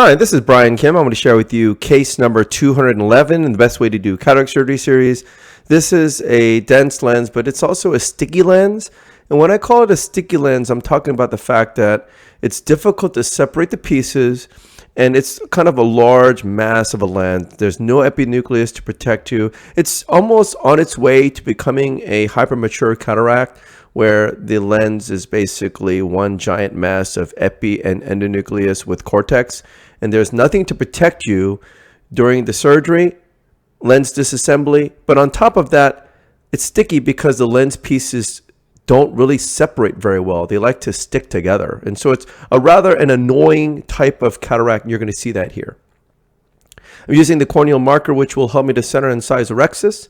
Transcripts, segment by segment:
Hi, this is Brian Kim. I'm going to share with you case number 211 and the best way to do cataract surgery series. This is a dense lens, but it's also a sticky lens. And when I call it a sticky lens, I'm talking about the fact that it's difficult to separate the pieces and it's kind of a large mass of a lens. There's no epinucleus to protect you. It's almost on its way to becoming a hypermature cataract, where the lens is basically one giant mass of epi and endonucleus with cortex, and there's nothing to protect you during the surgery, lens disassembly. But on top of that, it's sticky because the lens pieces don't really separate very well. They like to stick together. And so it's a rather an annoying type of cataract, and you're going to see that here. I'm using the corneal marker, which will help me to center and size the rhexis.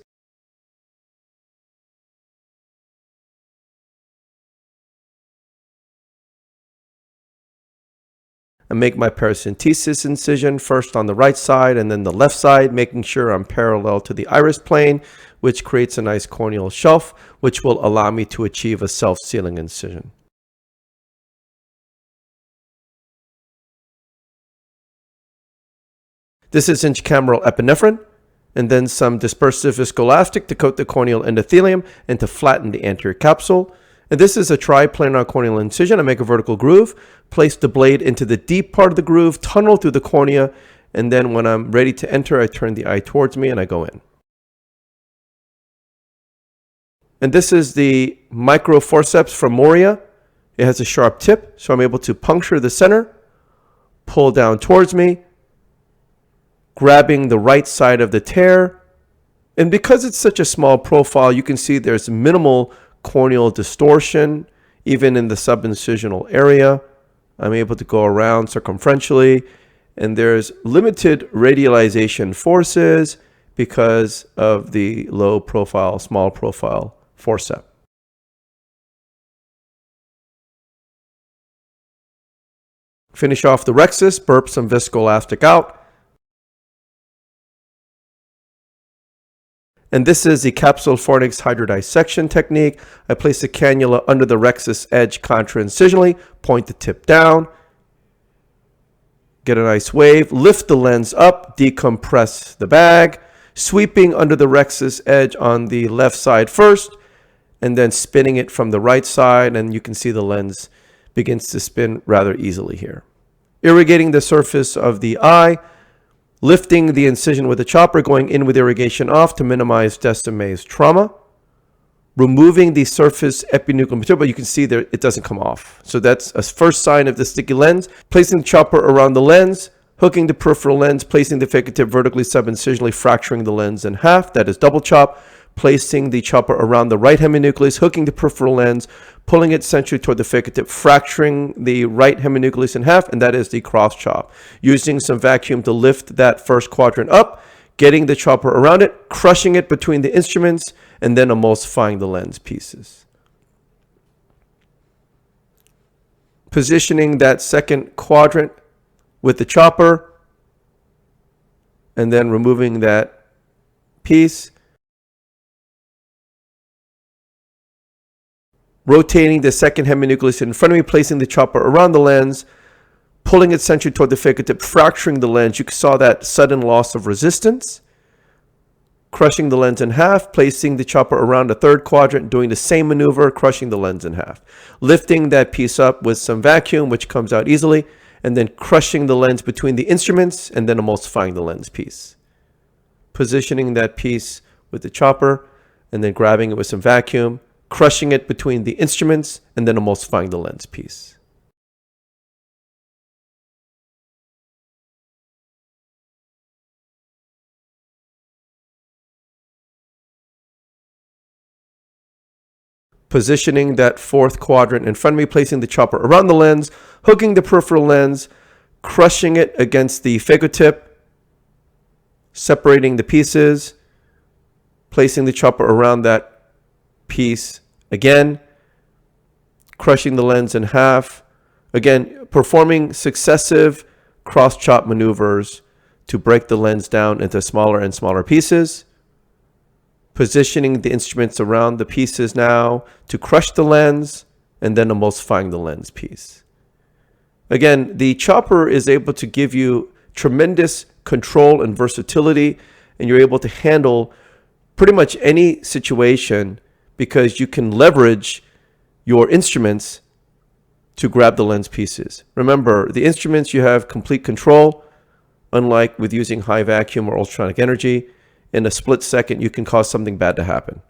I make my paracentesis incision first on the right side and then the left side, making sure I'm parallel to the iris plane, which creates a nice corneal shelf, which will allow me to achieve a self-sealing incision. This is intracameral epinephrine, and then some dispersive viscoelastic to coat the corneal endothelium and to flatten the anterior capsule. And this is a triplanar corneal incision. I make a vertical groove, place the blade into the deep part of the groove, tunnel through the cornea, and then when I'm ready to enter, I turn the eye towards me and I go in. And this is the microforceps from Moria. It has a sharp tip, so I'm able to puncture the center, pull down towards me, grabbing the right side of the tear. And because it's such a small profile, you can see there's minimal corneal distortion, even in the subincisional area. I'm able to go around circumferentially, and there's limited radialization forces because of the low profile, small profile forceps. Finish off the rhexis, burp some viscoelastic out. And this is the capsulorhexis hydrodissection technique. I place the cannula under the rhexis edge contra-incisionally, point the tip down, get a nice wave, lift the lens up, decompress the bag, sweeping under the rhexis edge on the left side first, and then spinning it from the right side, and you can see the lens begins to spin rather easily here. Irrigating the surface of the eye, lifting the incision with a chopper, going in with irrigation off to minimize Descemet's trauma. Removing the surface epinuclear material, but you can see there it doesn't come off. So that's a first sign of the sticky lens. Placing the chopper around the lens, hooking the peripheral lens, placing the phakic tip vertically subincisionally, fracturing the lens in half. That is double chop. Placing the chopper around the right heminucleus, hooking the peripheral lens, pulling it centrally toward the phakic tip, fracturing the right heminucleus in half, and that is the cross chop. Using some vacuum to lift that first quadrant up, getting the chopper around it, crushing it between the instruments, and then emulsifying the lens pieces. Positioning that second quadrant with the chopper, and then removing that piece. Rotating the second heminucleus in front of me, placing the chopper around the lens, pulling it centrally toward the phakic tip, fracturing the lens. You saw that sudden loss of resistance. Crushing the lens in half, placing the chopper around the third quadrant, doing the same maneuver, crushing the lens in half. Lifting that piece up with some vacuum, which comes out easily, and then crushing the lens between the instruments, and then emulsifying the lens piece. Positioning that piece with the chopper, and then grabbing it with some vacuum, crushing it between the instruments, and then emulsifying the lens piece. Positioning that fourth quadrant in front of me, placing the chopper around the lens, hooking the peripheral lens, crushing it against the phakic tip, separating the pieces, placing the chopper around that piece again, crushing the lens in half, again performing successive cross chop maneuvers to break the lens down into smaller and smaller pieces, positioning the instruments around the pieces now to crush the lens, and then emulsifying the lens piece. Again, the chopper is able to give you tremendous control and versatility, and you're able to handle pretty much any situation because you can leverage your instruments to grab the lens pieces. Remember, the instruments, you have complete control, unlike with using high vacuum or ultrasonic energy. In a split second, you can cause something bad to happen,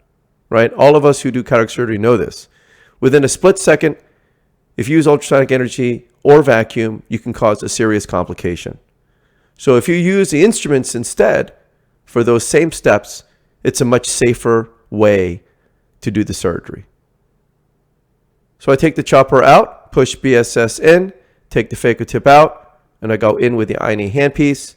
right? All of us who do cataract surgery know this. Within a split second, if you use ultrasonic energy or vacuum, you can cause a serious complication. So if you use the instruments instead for those same steps, it's a much safer way to do the surgery. So I take the chopper out, push BSS in, take the phaco tip out, and I go in with the INA handpiece.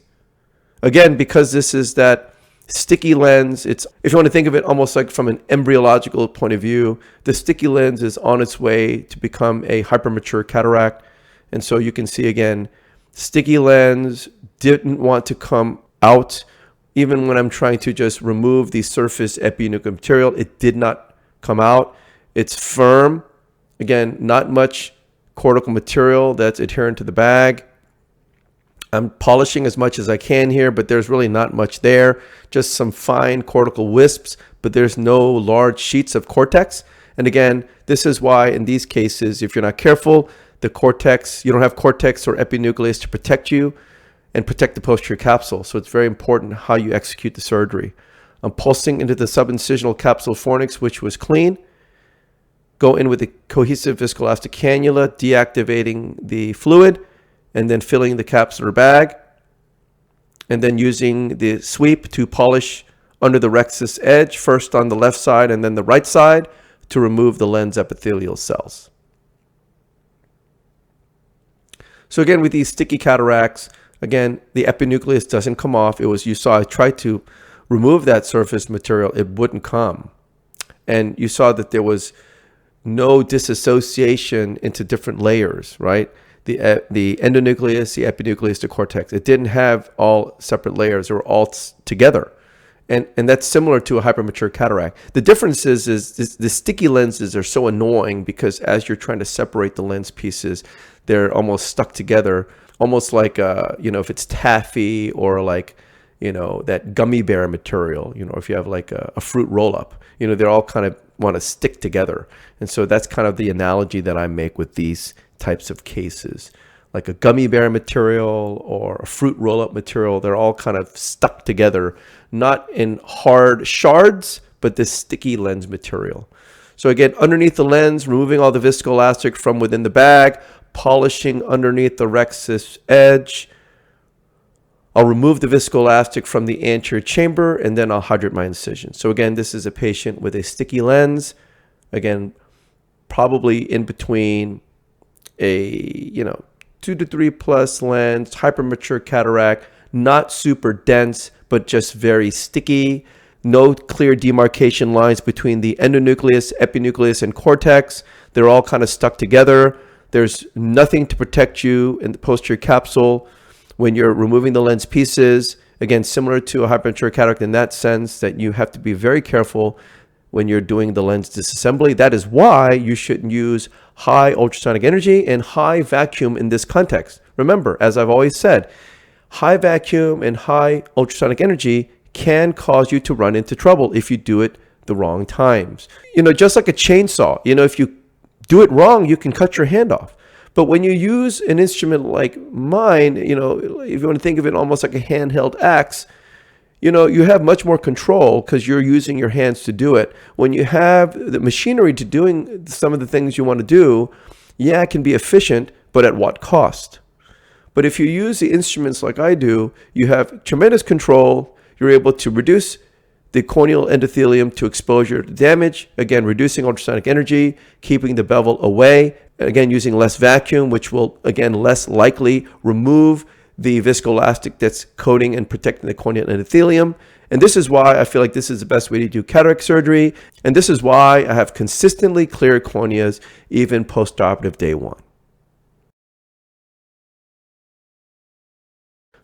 Again, because this is that sticky lens, it's, if you want to think of it almost like from an embryological point of view, the sticky lens is on its way to become a hypermature cataract. And so you can see again, sticky lens didn't want to come out. Even when I'm trying to just remove the surface epinuclear material, it did not come out. It's firm. Again, not much cortical material that's adherent to the bag. I'm polishing as much as I can here, but there's really not much there. Just some fine cortical wisps, but there's no large sheets of cortex. And again, this is why in these cases, if you're not careful, the cortex, you don't have cortex or epinucleus to protect you and protect the posterior capsule. So it's very important how you execute the surgery. I'm pulsing into the subincisional capsulorhexis, which was clean. Go in with a cohesive viscoelastic cannula, deactivating the fluid, and then filling the capsular bag, and then using the sweep to polish under the rhexis edge, first on the left side and then the right side, to remove the lens epithelial cells. So again, with these sticky cataracts, again, the epinucleus doesn't come off. It was, you saw I tried to remove that surface material, it wouldn't come. And you saw that there was no disassociation into different layers, right? The endonucleus, the epinucleus, the cortex. It didn't have all separate layers. They were all together. And that's similar to a hypermature cataract. The difference is the sticky lenses are so annoying because as you're trying to separate the lens pieces, they're almost stuck together, almost like, if it's taffy or like, that gummy bear material, if you have like a fruit roll up, they're all kind of want to stick together. And so that's kind of the analogy that I make with these types of cases, like a gummy bear material or a fruit roll-up material. They're all kind of stuck together, not in hard shards, but this sticky lens material. So again, underneath the lens, removing all the viscoelastic from within the bag, polishing underneath the rhexis edge. I'll remove the viscoelastic from the anterior chamber, and then I'll hydrate my incision. So again, this is a patient with a sticky lens. Again, probably in between a 2 to 3 plus lens, hypermature cataract, not super dense, but just very sticky. No clear demarcation lines between the endonucleus, epinucleus, and cortex. They're all kind of stuck together. There's nothing to protect you in the posterior capsule when you're removing the lens pieces. Again, similar to a hypermature cataract in that sense that you have to be very careful when you're doing the lens disassembly. That is why you shouldn't use high ultrasonic energy and high vacuum in this context. Remember, as I've always said, high vacuum and high ultrasonic energy can cause you to run into trouble if you do it the wrong times. Just like a chainsaw, if you do it wrong, you can cut your hand off. But when you use an instrument like mine, if you want to think of it almost like a handheld axe, you have much more control because you're using your hands to do it. When you have the machinery to doing some of the things you want to do, yeah, it can be efficient, but at what cost? But if you use the instruments like I do, you have tremendous control. You're able to reduce the corneal endothelium to exposure to damage, again, reducing ultrasonic energy, keeping the bevel away, again, using less vacuum, which will, again, less likely remove the viscoelastic that's coating and protecting the corneal endothelium. And this is why I feel like this is the best way to do cataract surgery. And this is why I have consistently clear corneas even post-operative day 1.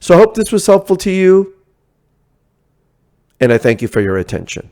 So I hope this was helpful to you, and I thank you for your attention.